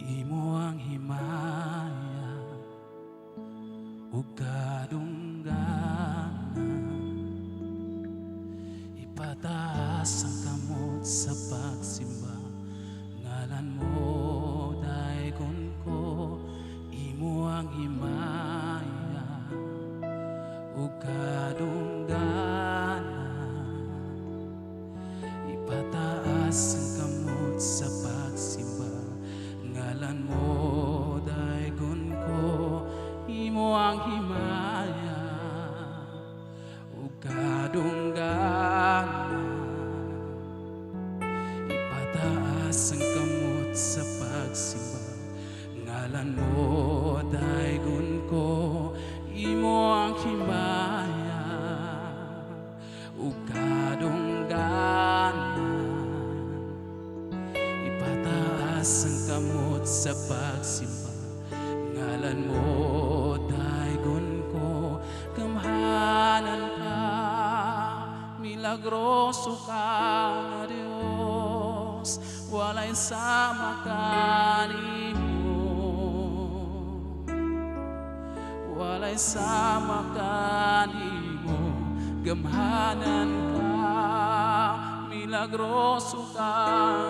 Imo ang himaya ug kadungganan, ipataas ang kamot sa pagsimba. Ngalan mo dayon ko, imo ang himaya ug kadungganan, ipataas ang kamot sa pagsimba. Ngalan mo dayon ko, imo ang himaya ug kadungganan, ipataas ang kamot sa pagsimba. Ngalan mo dayon ko, imo ang himaya ug kadungganan, ipataas ang kamot sa pagsimba. Ngalan mo dayon ko, gamhanan ka, milagroso ka nga Dios, walay sama kanimo, walay sama kanimo. Gamhanan ka, milagroso ka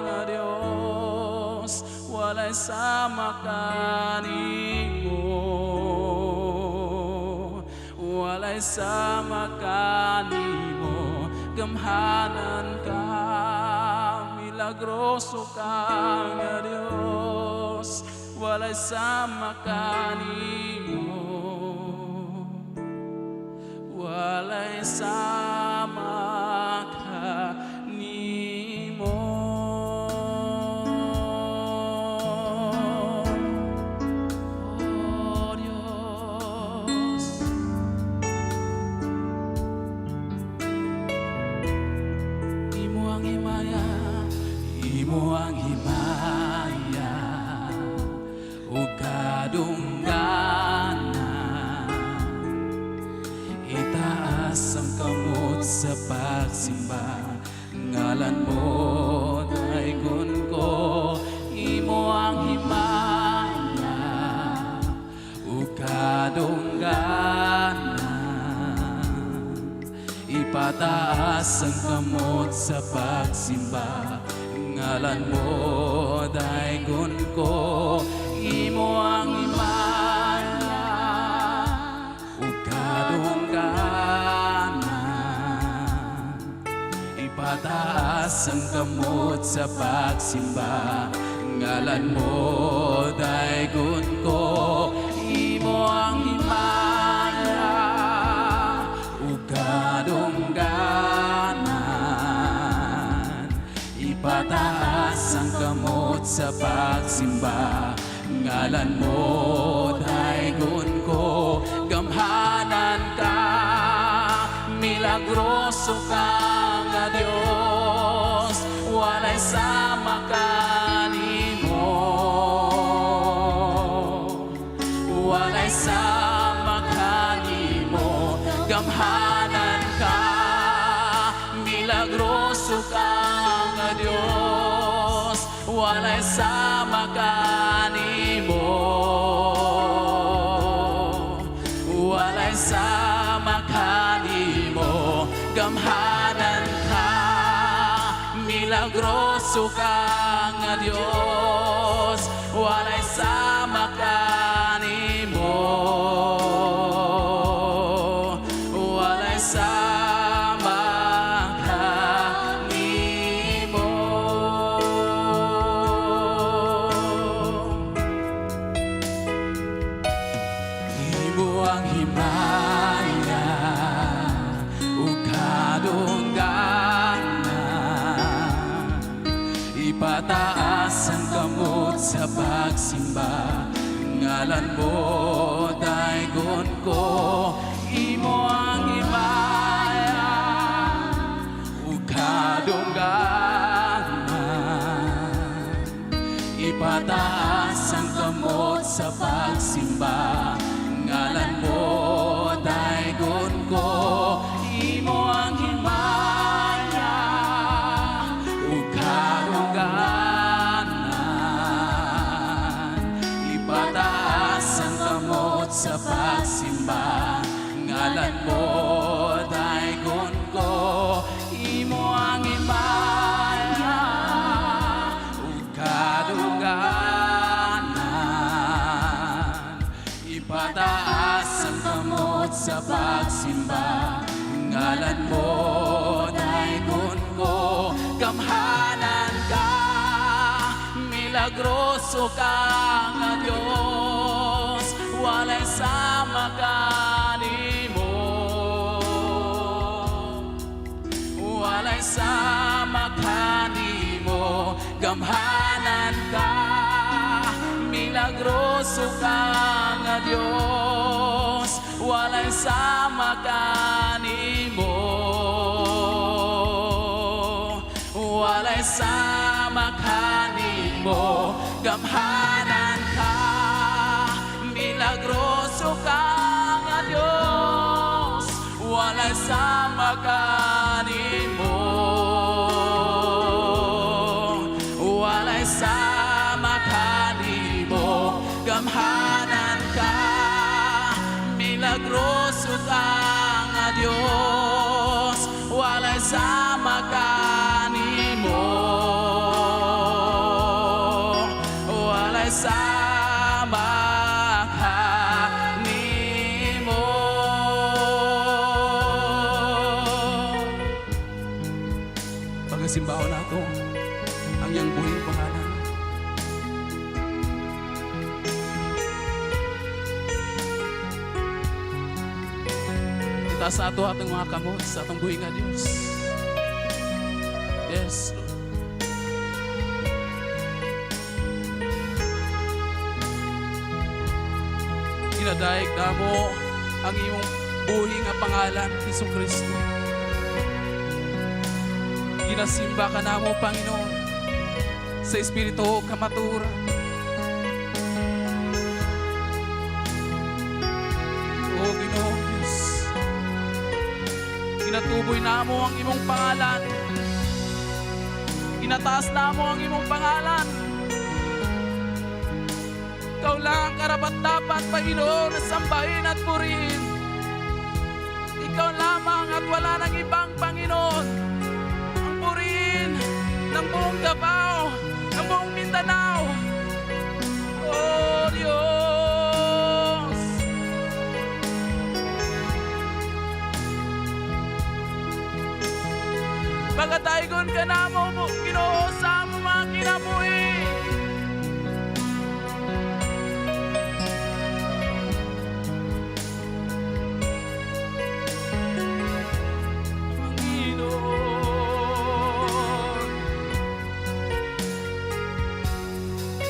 nga Dios, walay sama kanimo, walay sama kanimo. Gamhanan ka, milagroso ka nga Dios, walay sama kanimo, walay sama kanimo. Oh Dios, imo ang himaya, imo ang himaya ug kadungganan, itaas ang kamot sa pagsimba. Ngalan mo dayon ko, imo ang himaya ug kadungganan, ipataas ang kamot sa pagsimba. Ngalan mo dayon ko, imo ang himaya ug kadungganan, ipataas ang kamot sa pagsimba. Ngalan mo dayon ko, imo ang himaya ug kadungganan, ipataas ang kamot sa pagsimba. Ngalan mo dayon ko, gamhanan ka, milagroso ka nga Dios, walay sama kanimo, walay sama kanimo. Gamhanan ka, milagroso ka nga Dios, walay sama kanimo, walay sama kanimo. Gamhanan ka, milagroso ka nga Dios, walay sama kanimo, walay sama kanimo. Imo ang himaya ug kadungganan, ipataas ang kamot sa pagsimba. Ngalan mo dayon ko, imo ang himaya ug kadungganan, ipataas ang kamot sa pagsimba. Ngalan mo dayon ko, imo ang himaya ug kadungganan, milagroso ka nga Dios, walay sama kanimo, walay sama kanimo, gamhanan ka, milagroso ka nga Dios, walay sama kanimo, walay sama kanimo, gamhanan ka, milagroso ka nga Dios, walay sama kanimo, walay sama kanimo, gamhanan ka, milagroso ka nga Dios, walay sama kanimo, walay sama kanimo. Pagasimbaon nato ang iyang buhing pangalan. Itaas nato atong mga kamot sa atong buhing nga Dios. Yes, Lord. Ginadaig na mo ang iyong buhi nga pangalan, Jesucristo. Ginasimba ka na mo, Panginoon, sa Espiritu kamaturan. O Ginoong Diyos, ginatuboy na mo ang imong pangalan. Ginataas na mo ang imong pangalan. Ikaw lang karapat-dapat, Panginoon, na sambahin at purihin. Ikaw lamang at wala nang ibang Panginoon. Ang purihin ng buong Davao, ng buong Mindanao. Oh Diyos! Pagkataygon ka na mo, Ginoo, sa among mga kinabuhi.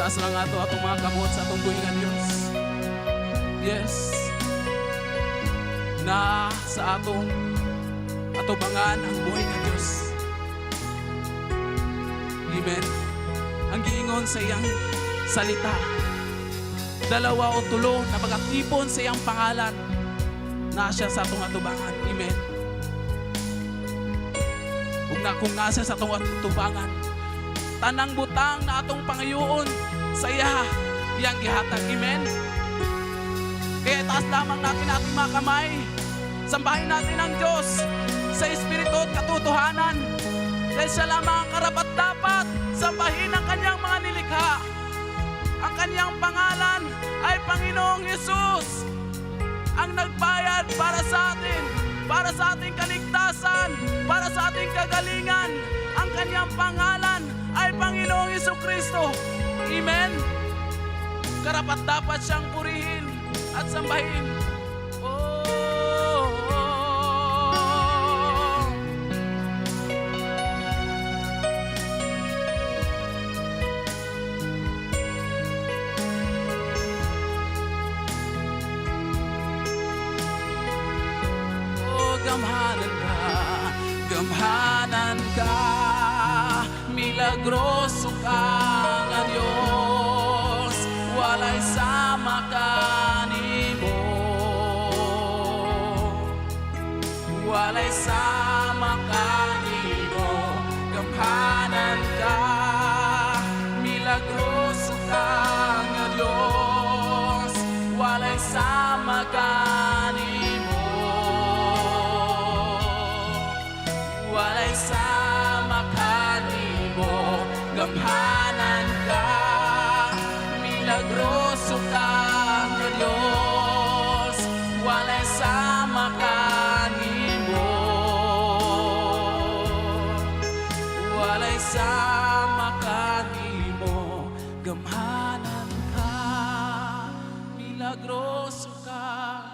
Taas lang ato atong mga kamot sa atong buhi nga Dios. Yes. Na sa atong atubangan ang buhi nga Dios. Amen. Ang giingon sa iyang salita, dalawa o tulo na pagkatipon sa iyang pangalan, na siya sa atong atubangan. Amen. Kung nasa sa atong atubangan, tanang butang na atong pangayoon sa iya, iyang gihatag. Amen. Kaya taas lamang natin ating mga kamay, sambahin natin ang Diyos sa Espiritu at katotohanan, dahil siya lamang ang karapat-dapat sambahin ang kanyang mga nilikha. Ang kanyang pangalan ay Panginoong Hesus, ang nagbayad para sa atin, para sa ating kaligtasan, para sa ating kagalingan. Ang kanyang pangalan ay Panginoong Jesucristo. Amen. Karapat-dapat siyang purihin at sambahin. Gamhanan ka, milagroso ka nga Dios, walay sama kanimo, walay sama kanimo, gamhanan ka, milagroso ka nga Dios, walay sama kanimo, walay sama kanimo, gamhanan ka, milagroso ka nga Dios, walay sama kanimo, walay sama kanimo, gamhanan ka, milagroso ka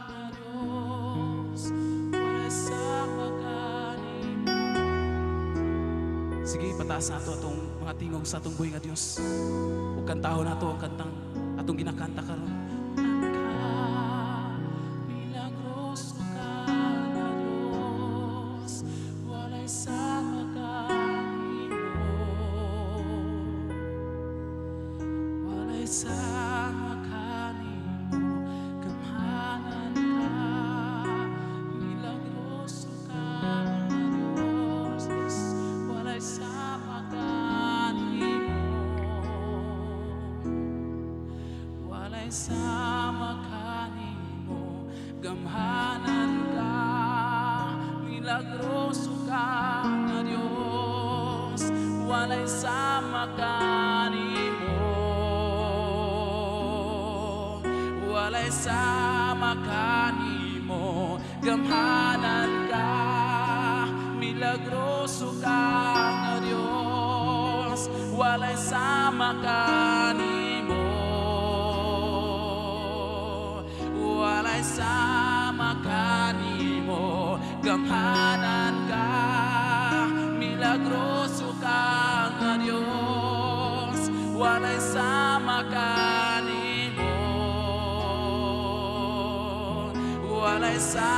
na Diyos, wala sa pagkanimo. Sige, pataas na ito atong mga tingog sa atong buhay nga Diyos. Huwag kantaho na ito ang kantang atong ginakanta karon. Milagroso ka na Diyos, walay sa pagkanimo, walay sa pagkanimo, gamhanan ka, milagroso ka na Diyos, yes, walay sa pagkanimo, walay sa makanimo, gamhanan ka, milagroso ka na Diyos, walay sa makanimo, walay sa makanimo, gamhanan ka, milagroso ka na Diyos, walay sa makanimo, walay sa makanimo, gamhanan ka, milagroso ka nga Diyos, walay sa makanimo, walay sa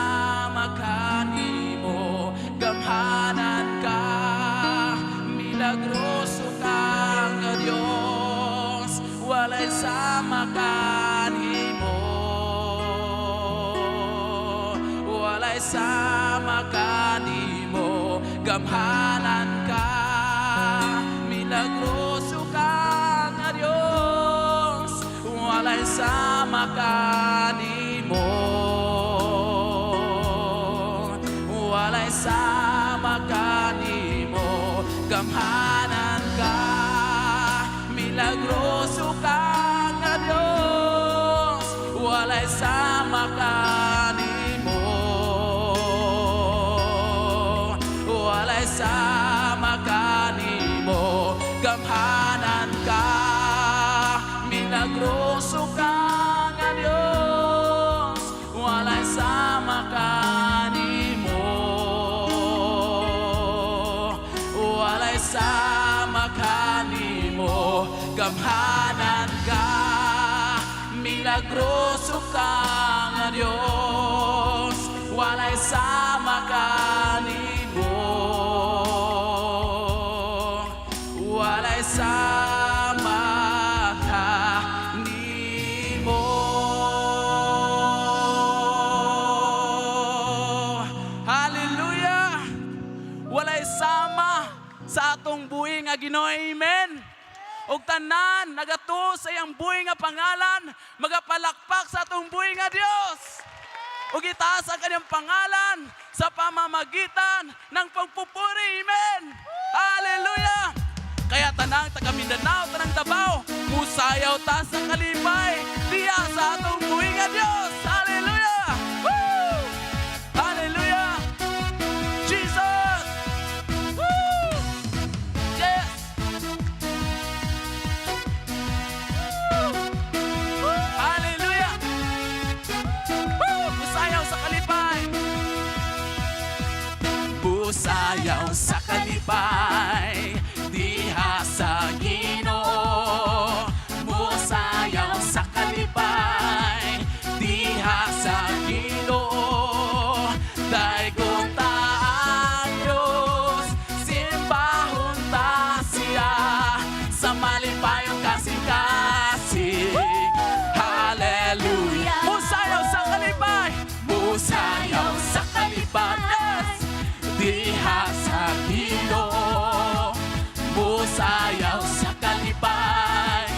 makanimo, gamhanan ka, milagroso ka nga Diyos, walay sa makanimo, walay sa makanimo, gamhanan ka, milagroso ka nga Diyos, walay sa makanimo, walay sa makanimo, gamhanan ka, milagroso ka nga Diyos, walay sa makanimo, walay sa makanimo, gamhanan ka, milagroso ka nga Diyos, walay sa makanimo, walay sa makanimo, gamhanan ka, milagroso ka nga Diyos, walay sa makanimo, walay sa makanimo. Hallelujah! Walay sama sa atong buhi nga Ginoo. Amen. Og tanan nagato sa iyang buhi nga pangalan, magapalakpak sa atong buhi nga Dios. Ug itaas ang kanyang pangalan sa pamamagitan ng pagpupuri. Amen. Hallelujah. Kaya tanang taga Mindanao, tanang Davao, musayaw ta sa kalipay diya sa atong buhi nga Dios. Hallelujah. Woo! Hallelujah. Jesus. Woo! Yes. Hallelujah! Woo! Busayaw sa kalipay! Busayaw sa kalipay, diha sa Ginoo. Busayaw sa kalipay, diha sa Ginoo. Daigong ta ang Diyos, simbahon ta siya, sa malipayong kasing-kasing. Hallelujah! Busayaw sa kalipay! Busayaw sa kalipay! Yes! Diha sa Ginoo. Busayaw sa kalipay,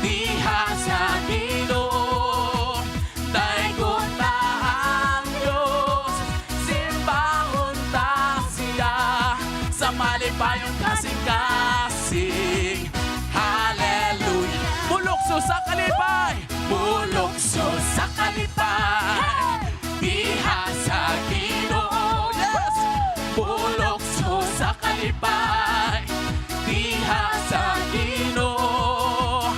diha sa Ginoo. Daigong ta ang Diyos, simbahon ta siya, sa malipayong kasing-kasing. Hallelujah! Bulokso sa kalipay! Bulokso sa kalipay, diha sa Ginoo. Yes! Bulokso sa kalipay, diha sa Ginoo.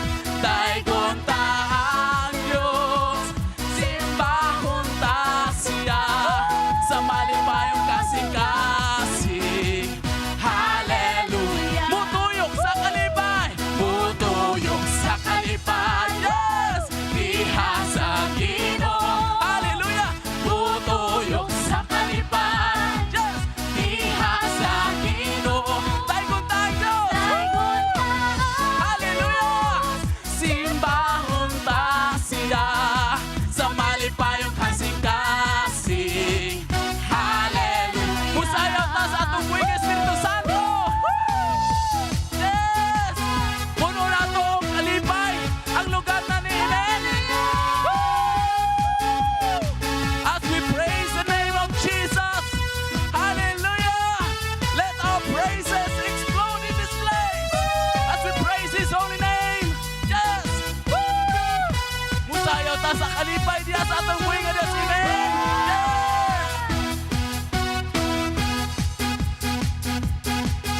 Diya sa atong buhay nga Diyos. Amen! Yes!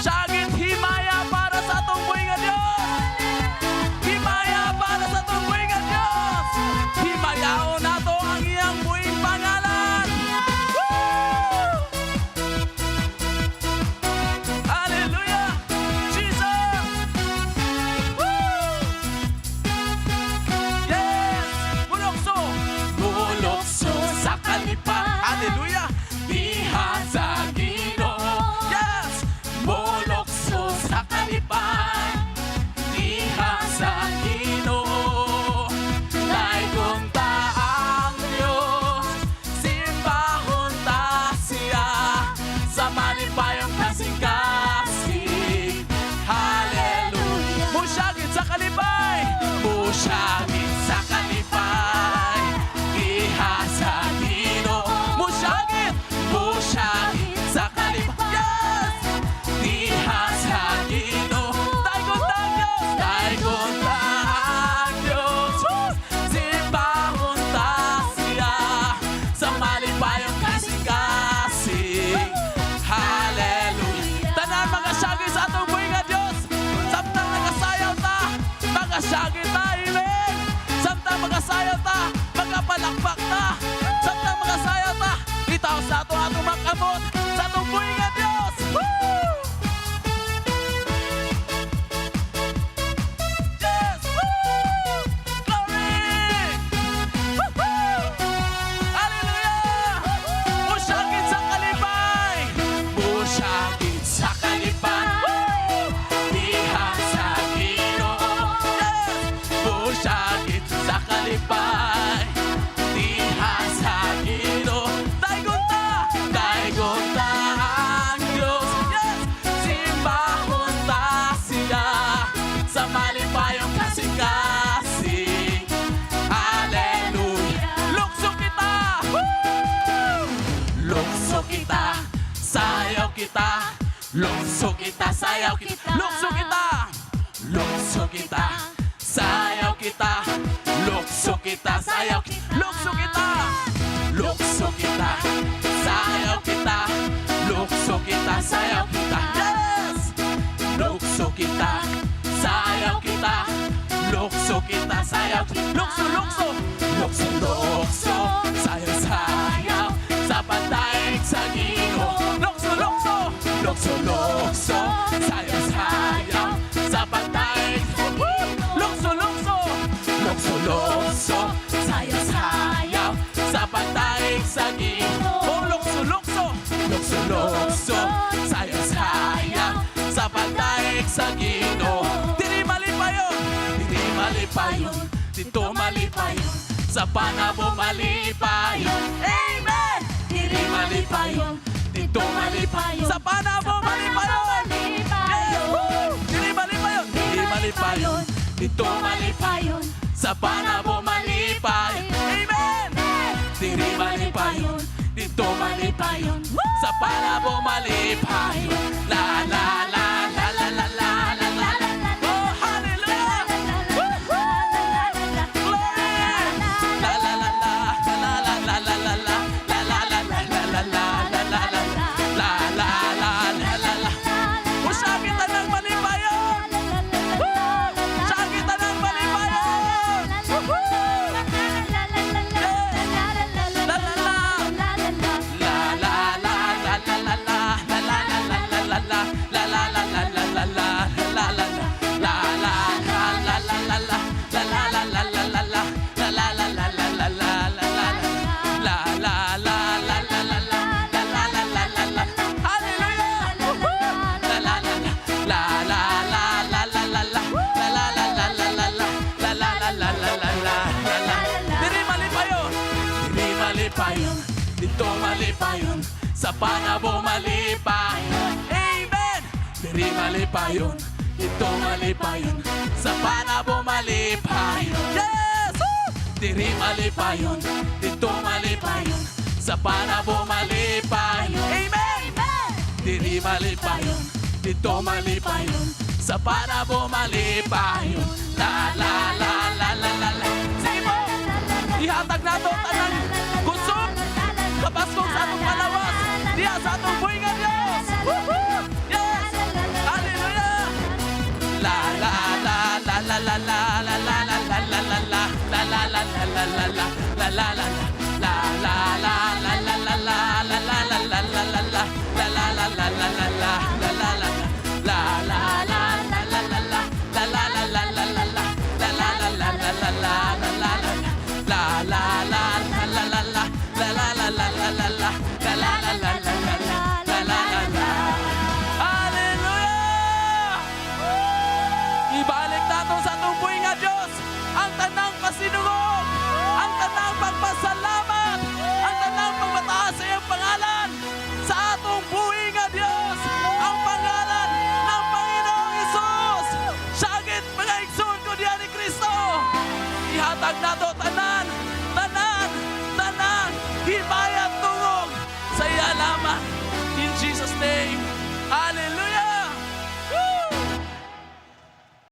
Syagit himaya para sa atong buhay nga Diyos. Himaya para sa atong buhay nga Diyos. Himayaon nato ang iyang buhing pangalan. Woo! Hallelujah! Jesus! Woo! Yes! Bulokso sa kalipan. Hallelujah! Diha sa Ginoo. Yes! Bulokso sa kalipan. Diha sa Ginoo. Laygon ta ang Diyos. Simbahon ta siya. Sa malipayong kasing-kasing. Hallelujah! Musyagit sa kalipay. Musyagit sa kalipay. Diha sa Ginoo. Musyagit. Musyagit sa kalipay. Yes! Diha sa Ginoo. Daygon ta ang Diyos. Daygon ta ang Diyos. Woo! Simbahon ta siya. Sa malipayong kasing-kasing. Hallelujah! Tanan mga syagit sa atong buhay nga Diyos. Samtang nagasayaw ta, mga syagit ta. Amen! Samtang magasayaw ta, magapalakpak ta. Samtang magasayaw ta, itaw sa atong makamot sa atong buhay nga Diyos. Woo! Yes! Woo! Glory! Woo-hoo! Hallelujah! Musyagit sa kalipay. Musyagit sa kalipan. Woo! Diha sa Ginoo. Yes! Musyagit sa kalipay. Diha sa Ginoo. Daygon ta ang Diyos. Yes! Simbahon ta siya. Sa malipayong kasing-kasing. Hallelujah! Lukso kita! Woo! Lukso kita, sayaw kita. Lukso kita, sayaw kita. Lukso kita. Lukso kita, sayaw kita. Lukso kita, sayaw kita. Lukso kita. Lukso kita, sayaw kita. Lukso kita, sayaw kita. Yes! Lukso kita, sayaw kita. Lukso kita, sayaw kita. Lukso, lukso. Lukso, lukso. Sayaw, sayaw. Sa pantaig sa Ginoo. Lukso, lukso. Lukso, lukso. Sayaw, sayaw. Sa pantaig. Lukso, lukso. Lukso, lukso. Sayaw, sayaw. Sa pantaig sa Ginoo. Oh, lukso, lukso. Lukso, lukso. Sayaw, sayaw. Sa pantaig sa Ginoo. Dili malipayon. Dili malipayon. Dito malipayon. Sa panabo malipayon. Amen! Dili malipayon. Dito malipayon. Sa panabo malipayon. Yes! Woo! Dili malipayon. Dili malipayon. Dito malipayon. Sa panabo malipayon. Amen! Dili malipayon. Dito malipayon. Sa panabo malipayon. La la la la la la la la la la. Oh, hallelujah! Woo-hoo! Glory! La la la la la la la la la la. La la la la la la la la la la. La la la la la la. Usagit na ng malipayon. Woo! Usagit na ng malipayon. Woo-hoo! La la la. La la la la la la la. La la la la la la la. La la la la la la la. La la la. La la la la la la la. La la la la la la la. La la la la la la la. La la la la la la la. La la la la la la. Hallelujah! Woo-hoo! La la la la. La la la la la la la. La la la la la la la. La la la la la la la. La la. Diri malipayon. Diri malipayon. Dito malipayon. Sa panabo malipayon. Amen! Diri malipayon. Dito malipayon. Sa panabo malipayon. Yes! Woo! Diri malipayon. Dito malipayon. Sa panabo malipayon. Amen! Diri malipayon. Dito malipayon. Sa panabo malipayon. La la la la la la la. Sige po! Ihatag na to Ibalik nato sa atong buhay nga Dios ang tanang pasinugod, ang tanang pagpasalamat, ang tanang pagmataas sa iyang pangalan sa atong buhay nga Dios, ang pangalan ng Panginoong Hesus. Sagit mga igsoon ko diyan ni Kristo. Ihatag nato tanan